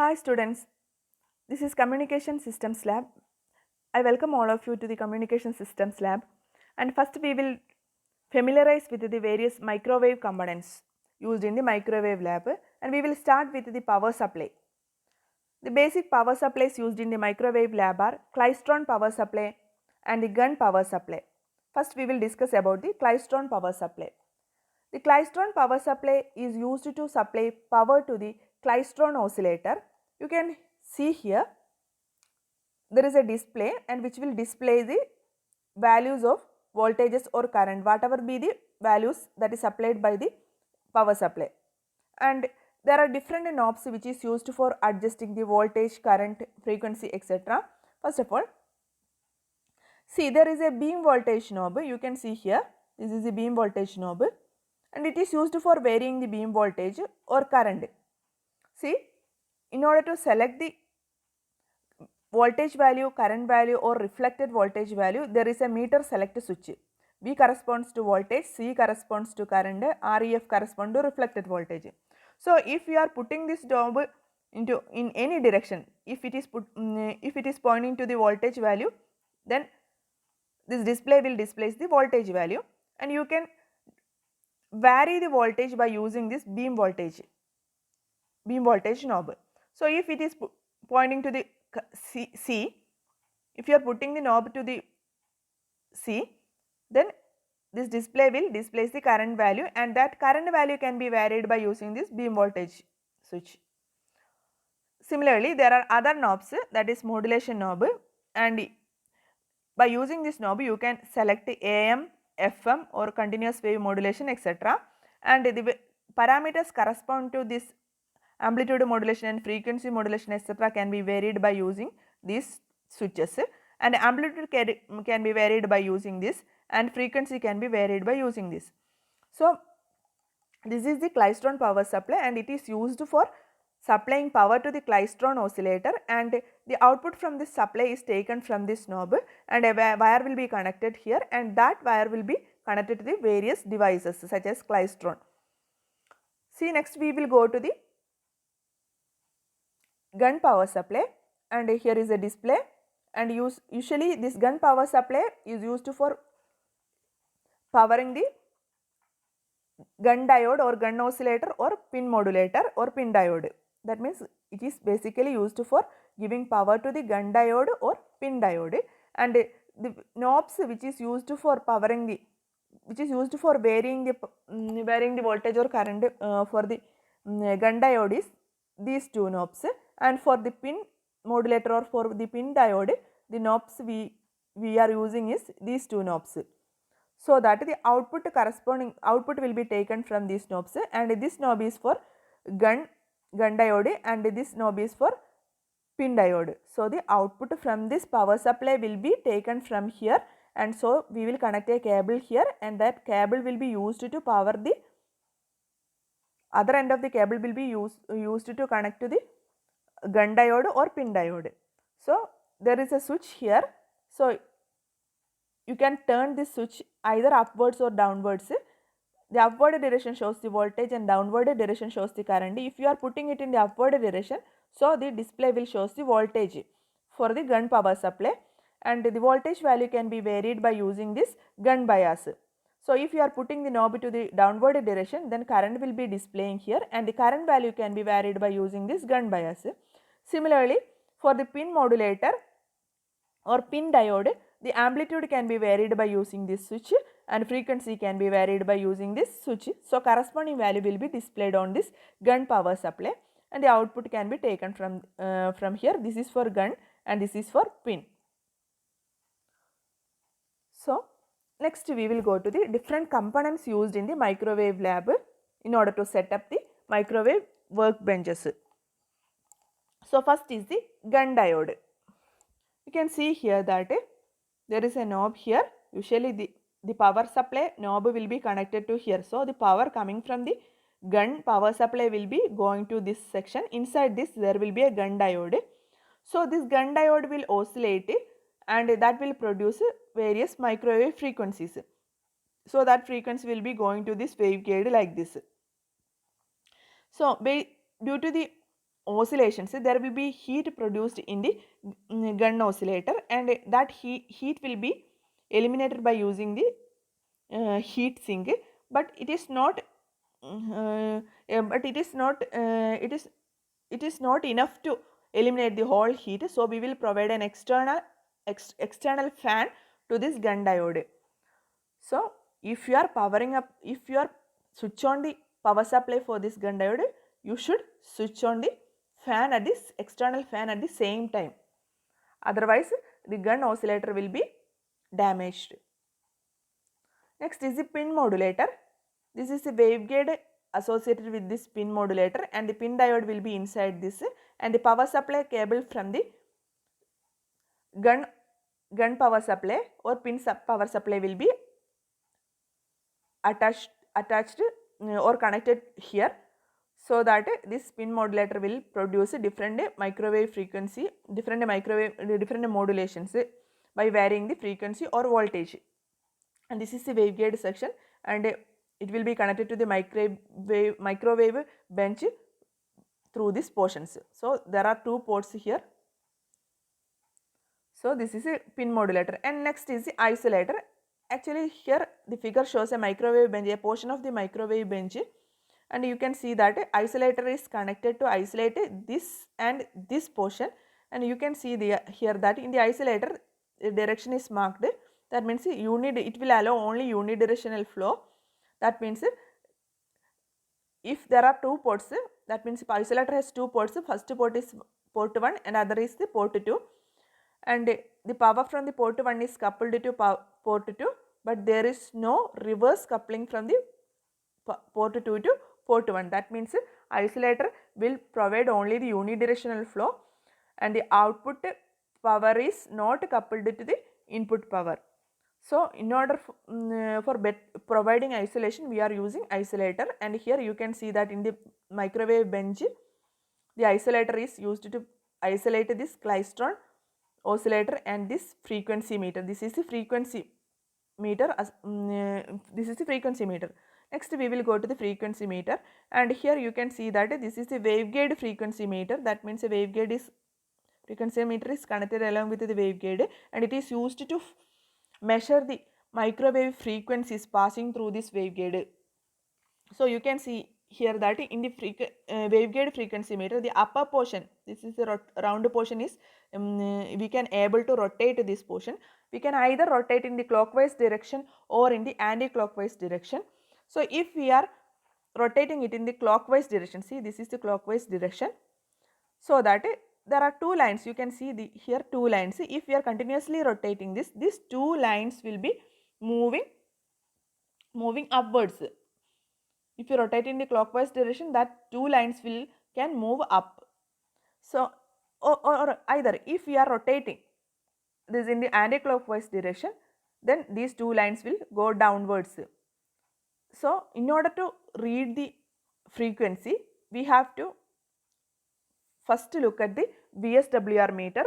Hi students, this is Communication Systems Lab. I welcome all of you to the Communication Systems Lab, and first we will familiarize with the various microwave components used in the microwave lab, and we will start with the power supply. The basic power supplies used in the microwave lab are Klystron power supply and the gun power supply. First we will discuss about the Klystron power supply. The Klystron power supply is used to supply power to the Klystron oscillator. You can see here there is a display and which will display the values of voltages or current, whatever be the values that is supplied by the power supply. And there are different knobs which is used for adjusting the voltage, current, frequency, etc. First of all, see, there is a beam voltage knob. You can see here, this is the beam voltage knob and it is used for varying the beam voltage or current. See, in order to select the voltage value, current value or reflected voltage value, there is a meter select switch. V corresponds to voltage, C corresponds to current, REF corresponds to reflected voltage. So if you are putting this knob into in any direction, if it is pointing to the voltage value, then this display will displays the voltage value, and you can vary the voltage by using this beam voltage knob. So if it is pointing to the C, if you are putting the knob to the C, then this display will displays the current value, and that current value can be varied by using this beam voltage switch. Similarly, there are other knobs, that is modulation knob, and by using this knob you can select AM, FM or continuous wave modulation, etc. and the parameters correspond to this amplitude modulation and frequency modulation, etc. can be varied by using these switches, and amplitude can be varied by using this, and frequency can be varied by using this. So this is the Klystron power supply, and it is used for supplying power to the Klystron oscillator, and the output from this supply is taken from this knob, and a wire will be connected here, and that wire will be connected to the various devices such as Klystron. See, next we will go to the gun power supply, and here is a display, and usually this gun power supply is used for powering the gun diode or gun oscillator or pin modulator or pin diode. That means it is basically used for giving power to the gun diode or pin diode, and the knobs which is used for powering the varying the voltage or current for the gun diode is these two knobs, and for the pin modulator or for the pin diode the knobs we are using is these two knobs. So that the output will be taken from these knobs, and this knob is for gun diode and this knob is for pin diode. So the output from this power supply will be taken from here, and so we will connect a cable here, and that cable will be used to power the other end of the cable will be used to connect to the gun diode or pin diode. So there is a switch here, so you can turn this switch either upwards or downwards. The upward direction shows the voltage and downward direction shows the current. If you are putting it in the upward direction, so the display will shows the voltage for the gun power supply, and the voltage value can be varied by using this gun bias. So if you are putting the knob to the downward direction, then current will be displaying here, and the current value can be varied by using this gun bias. Similarly, for the pin modulator or pin diode, the amplitude can be varied by using this switch, and frequency can be varied by using this switch. So corresponding value will be displayed on this gun power supply, and the output can be taken from here. This is for gun and this is for pin. So next we will go to the different components used in the microwave lab in order to set up the microwave workbenches. So first is the gun diode. You can see here that there is a knob here. Usually the power supply knob will be connected to here. So the power coming from the gun power supply will be going to this section. Inside this there will be a gun diode. So this gun diode will oscillate, and that will produce various microwave frequencies. So that frequency will be going to this waveguide like this. So due to the oscillations, there will be heat produced in the gun oscillator, and that heat will be eliminated by using the heat sink, but it is not it is not enough to eliminate the whole heat, so we will provide an external fan to this gun diode. So if you are powering up, if you are switch on the power supply for this gun diode, you should switch on the fan at this external fan at the same time, otherwise the gun oscillator will be damaged. Next is the pin modulator. This is a waveguide associated with this pin modulator, and the pin diode will be inside this, and the power supply cable from the gun power supply or pin power supply will be attached or connected here, so that this pin modulator will produce different microwave frequency, different modulations by varying the frequency or voltage. And this is the waveguide section, and it will be connected to the microwave bench through these portions. So there are two ports here. So this is a pin modulator, and next is the isolator. Actually here the figure shows a microwave bench, a portion of the microwave bench, and you can see that isolator is connected to isolate this and this portion, and you can see here that in the isolator the direction is marked. That means it will allow only unidirectional flow. That means if there are two ports, that means if isolator has two ports, first port is port 1 and other is the port 2, and the power from the port 1 is coupled to port 2, but there is no reverse coupling from the port 2 to port 1. That means isolator will provide only the unidirectional flow, and the output power is not coupled to the input power. So in order for providing isolation, we are using isolator, and here you can see that in the microwave bench the isolator is used to isolate this Klystron oscillator and this frequency meter. This is the frequency meter. This is the frequency meter. Next we will go to the frequency meter, and here you can see that this is the waveguide frequency meter. That means a frequency meter is connected along with the waveguide, and it is used to measure the microwave frequencies passing through this waveguide. So you can see here that in the waveguide frequency meter, the upper portion, this is the round portion, is we can able to rotate this portion. We can either rotate in the clockwise direction or in the anti-clockwise direction. So if we are rotating it in the clockwise direction, see this is the clockwise direction, so that there are two lines. You can see here two lines. If we are continuously rotating this, these two lines will be moving upwards. If you rotate in the clockwise direction, that two lines can move up. So or either if we are rotating this in the anti-clockwise direction, then these two lines will go downwards. So in order to read the frequency, we have to first look at the VSWR meter.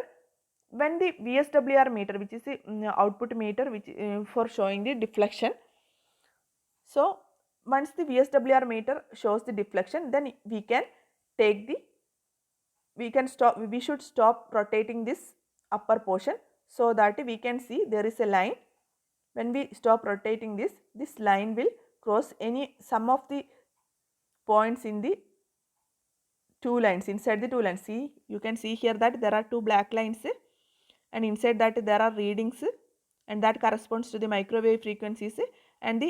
When the VSWR meter, which is the output meter which for showing the deflection, so once the VSWR meter shows the deflection, then we should stop rotating this upper portion, so that we can see there is a line. When we stop rotating this line will cross some of the points in the two lines, inside the two lines. See, you can see here that there are two black lines, and inside that there are readings, and that corresponds to the microwave frequencies, and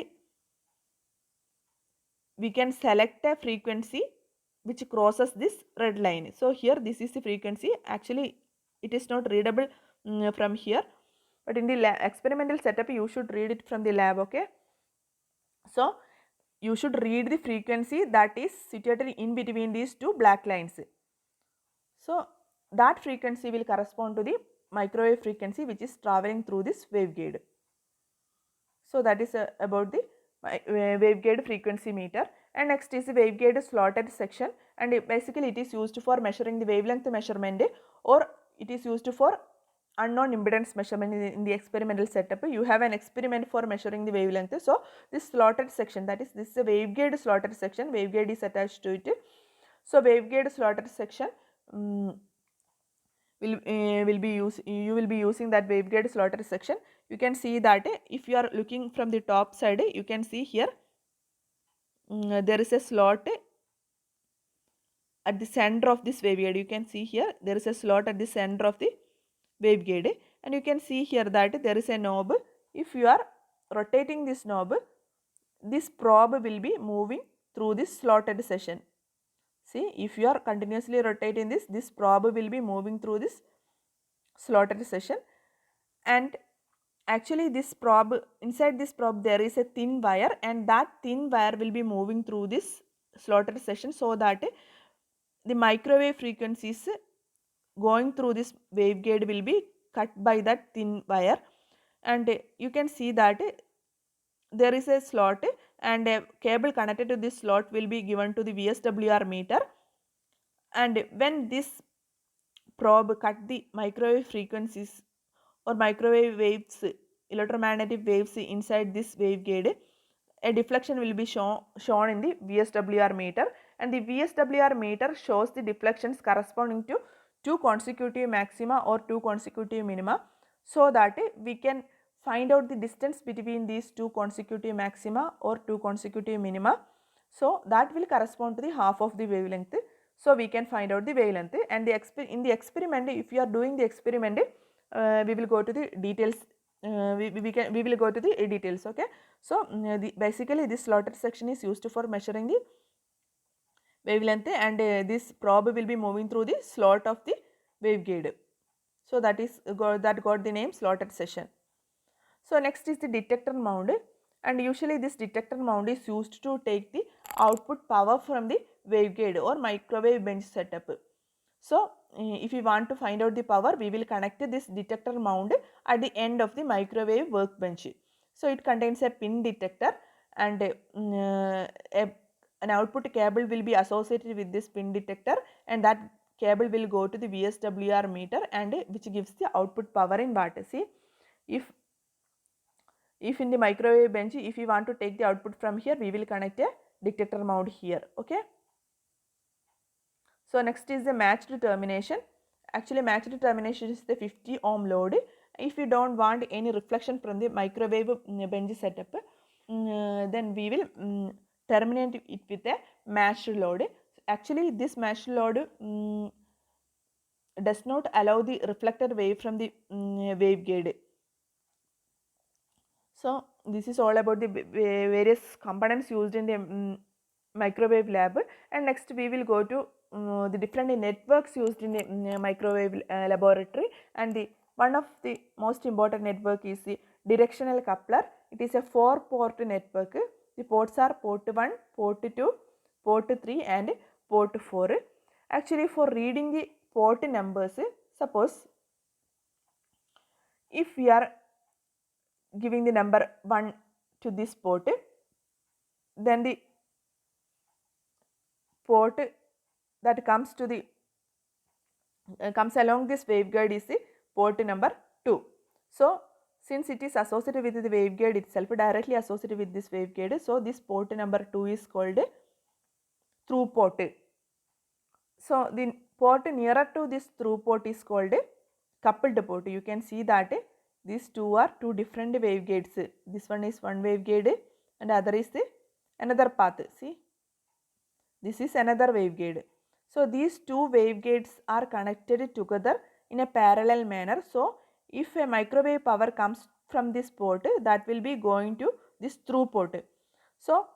we can select a frequency which crosses this red line. So here this is the frequency. Actually it is not readable from here, but in the experimental setup you should read it from the lab. Okay, so you should read the frequency that is situated in between these two black lines. So that frequency will correspond to the microwave frequency which is traveling through this waveguide. So that is about the waveguide frequency meter. And next is the waveguide slotted section, and basically it is used for measuring the wavelength measurement, or it is used for unknown impedance measurement in the experimental setup. You have an experiment for measuring the wavelength. So this slotted section, that is this is a waveguide slotted section, waveguide is attached to it. So waveguide slotted section you will be using that waveguide slotted section. You can see that if you are looking from the top side, you can see here there is a slot at the center of this waveguide. You can see here there is a slot at the center of the waveguide, and you can see here that there is a knob. If you are rotating this knob, this probe will be moving through this slotted section. See, if you are continuously rotating this probe will be moving through this slotted section, and actually this probe, inside this probe there is a thin wire, and that thin wire will be moving through this slotted section, so that the microwave frequencies going through this waveguide will be cut by that thin wire. And you can see that there is a slot, and a cable connected to this slot will be given to the VSWR meter, and when this probe cut the microwave frequencies or microwave waves, electromagnetic waves inside this waveguide, a deflection will be shown in the VSWR meter, and the VSWR meter shows the deflections corresponding to 2 consecutive maxima or 2 consecutive minima, so that we can find out the distance between these 2 consecutive maxima or 2 consecutive minima. So that will correspond to the half of the wavelength. So we can find out the wavelength, and in the experiment, if you are doing the experiment, we will go to the details. We will go to the details. Okay. So basically this slotted section is used for measuring the wavelength, and this probe will be moving through the slot of the waveguide. So that got the name slotted section. So next is the detector mount, and usually this detector mount is used to take the output power from the waveguide or microwave bench setup. So if we want to find out the power, we will connect this detector mount at the end of the microwave workbench. So it contains a pin detector, and an output cable will be associated with this pin detector, and that cable will go to the VSWR meter, and which gives the output power in watt. See, if in the microwave bench, if you want to take the output from here, we will connect a detector mount here. Okay. So next is the matched termination. Actually matched termination is the 50 ohm load. If you don't want any reflection from the microwave bench setup, then we will terminate it with a matched load. Actually this matched load does not allow the reflected wave from the waveguide. So this is all about the various components used in the microwave lab, and next we will go to the different networks used in the microwave laboratory, and one of the most important network is the directional coupler. It is a 4-port network. The ports are port 1, port 2, port 3 and port 4. Actually for reading the port numbers, suppose if we are giving the number 1 to this port, then the port that comes to the comes along this waveguide is the port number 2. So since it is associated with the waveguide itself, directly associated with this waveguide, so this port number 2 is called through port. So the port nearer to this through port is called coupled port. You can see that these two are two different waveguides. This one is one waveguide and other is another path. See, this is another waveguide. So these two waveguides are connected together in a parallel manner. So if a microwave power comes from this port, that will be going to this through port. So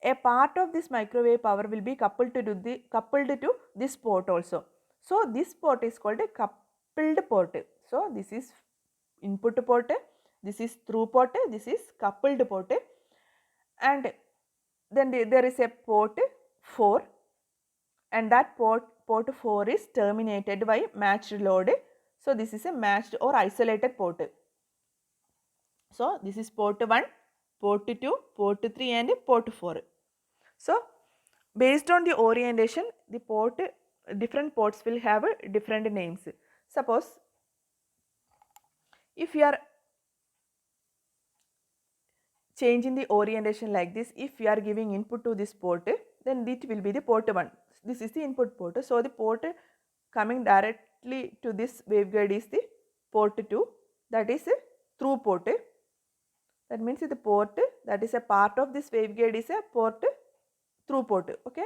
a part of this microwave power will be coupled to this port also. So this port is called a coupled port. So this is input port, this is through port, this is coupled port, and then there is a port 4, and that port 4 is terminated by matched load. So this is a matched or isolated port. So this is port 1, port 2, port 3 and port 4. So based on the orientation, the different ports will have different names. Suppose if you are changing the orientation like this, if you are giving input to this port, then it will be the port 1. This is the input port. So the port coming directly to this waveguide is the port 2, that is a through port. That means the port that is a part of this waveguide is a port through port. Okay.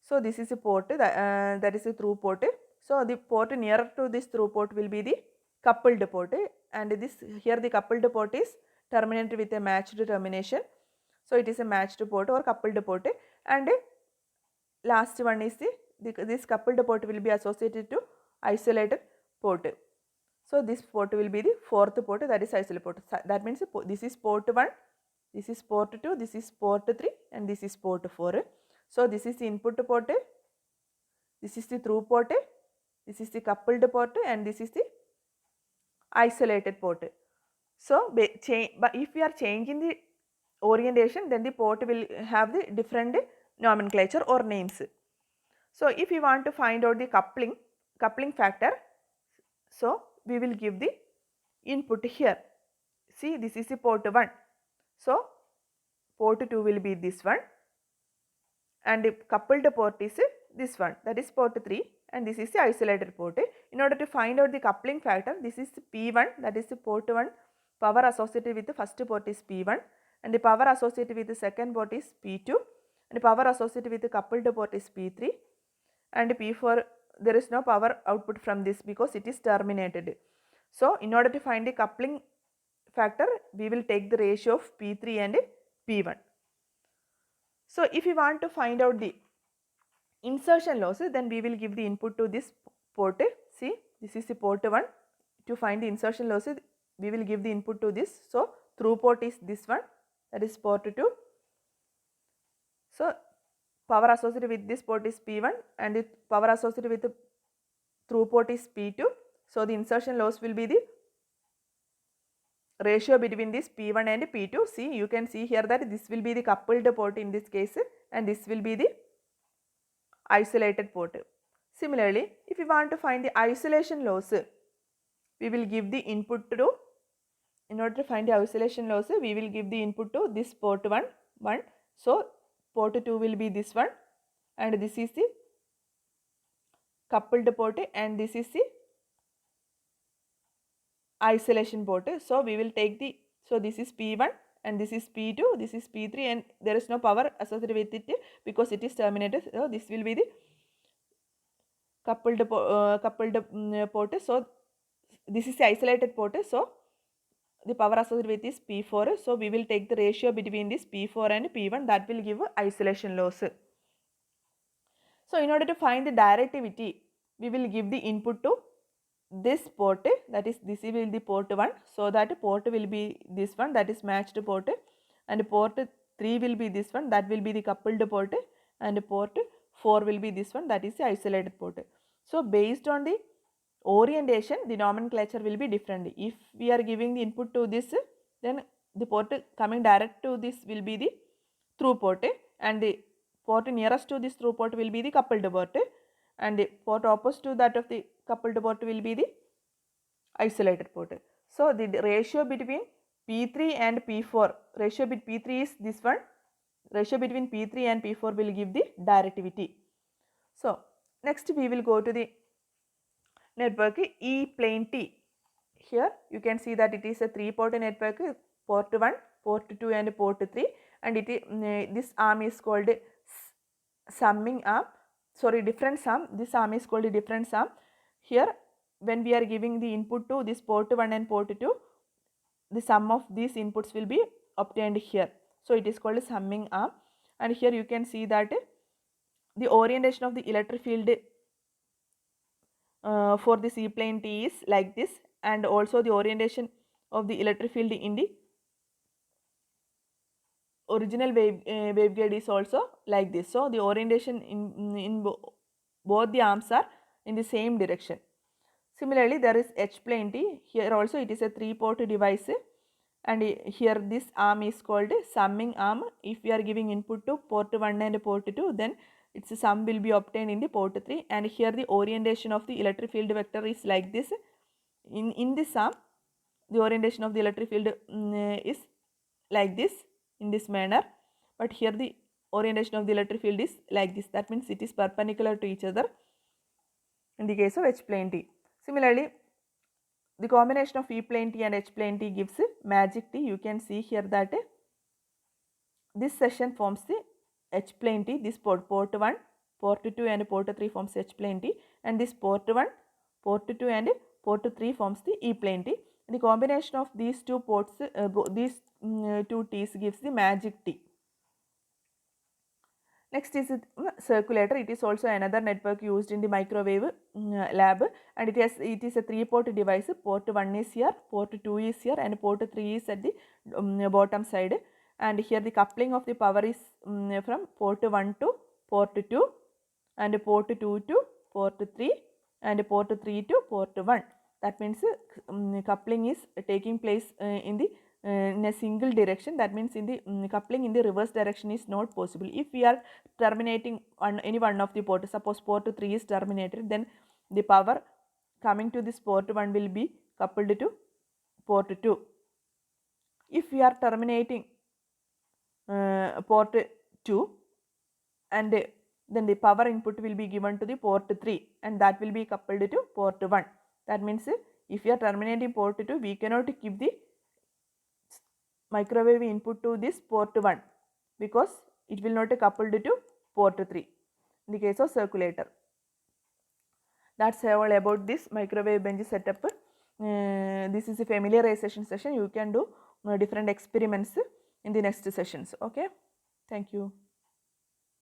So this is a port that is a through port. So the port nearer to this through port will be the coupled port, and this here the coupled port is terminated with a matched termination. So it is a matched port or coupled port, and last one is this coupled port will be associated to isolated port. So this port will be the fourth port, that is isolated port. That means this is port 1, this is port 2, this is port 3, and this is port 4. So this is the input port, this is the through port, this is the coupled port, and this is the isolated port. So but if we are changing the orientation, then the port will have the different nomenclature or names. So if we want to find out the coupling factor, so we will give the input here. See, this is the port 1. So port 2 will be this one, and the coupled port is this one, that is port 3, and this is the isolated port. In order to find out the coupling factor, this is P1, that is the port 1, power associated with the first port is P1, and the power associated with the second port is P2, and the power associated with the coupled port is P3, and P4 there is no power output from this because it is terminated. So in order to find the coupling factor, we will take the ratio of P3 and P1. So if we want to find out the insertion losses, then we will give the input to this port. See, this is the port 1. To find the insertion losses, we will give the input to this. So through port is this one, that is port 2. So power associated with this port is P1, and the power associated with the through port is P2. So the insertion loss will be the ratio between this P1 and P2. See, you can see here that this will be the coupled port in this case, and this will be the isolated port. Similarly, if we want to find the isolation loss, we will give the input to, in order to find the isolation loss, we will give the input to this port 1. So port 2 will be this one, and this is the coupled port, and this is the isolation port. So we will take the, so this is P1 and this is P2, this is P3, and there is no power associated with it because it is terminated. So this will be the coupled port. So this is the isolated port. So the power associated with is P4. So we will take the ratio between this P4 and P1, that will give isolation loss. So in order to find the directivity, we will give the input to this port, that is this will be the port 1. So that port will be this one, that is matched port, and port 3 will be this one, that will be the coupled port, and port 4 will be this one, that is the isolated port. So based on the orientation, the nomenclature will be different. If we are giving the input to this, then the port coming direct to this will be the through port, and the port nearest to this through port will be the coupled port, and the port opposite to that of the coupled port will be the isolated port. So the ratio between P3 and P4, ratio between P3 is this one, ratio between P3 and P4 will give the directivity. So next we will go to the network E plane T. Here you can see that it is a 3-port network, port 1, port 2 and port 3, and this arm is called summing arm, difference arm. This arm is called a difference arm. Here when we are giving the input to this port 1 and port 2, the sum of these inputs will be obtained here. So it is called a summing arm, and here you can see that the orientation of the electric field for this E plane T is like this, and also the orientation of the electric field in the original waveguide is also like this. So the orientation in both the arms are in the same direction. Similarly, there is H plane T. Here also it is a 3-port device, and here this arm is called summing arm. If we are giving input to port 1 and port 2, then its sum will be obtained in the port 3, and here the orientation of the electric field vector is like this. In this arm, the orientation of the electric field is like this, in this manner, but here the orientation of the electric field is like this. That means it is perpendicular to each other. in the case of H plane T. Similarly, the combination of E plane T and H plane T gives magic T. You can see here that this section forms the H plane T. This port 1, port 2 and port 3 forms H plane T, and this port 1, port 2 and port 3 forms the E plane T. The combination of these two ports, two T's gives the magic T. Next is circulator. It is also another network used in the microwave lab, and it is a 3-port device. Port 1 is here, port 2 is here, and port 3 is at the bottom side. And here the coupling of the power is from port 1 to port 2, and port 2 to port 3, and port 3 to port 1. That means coupling is taking place in a single direction. That means in the coupling in the reverse direction is not possible. If we are terminating any one of the ports, suppose port 3 is terminated, then the power coming to this port 1 will be coupled to port 2. If we are terminating port 2, and then the power input will be given to the port 3, and that will be coupled to port 1. That means if we are terminating port 2, we cannot give the microwave input to this port 1 because it will not coupled to port 3 in the case of circulator. That's all about this microwave bench setup. This is a familiarization session. You can do different experiments in the next sessions. Okay, thank you.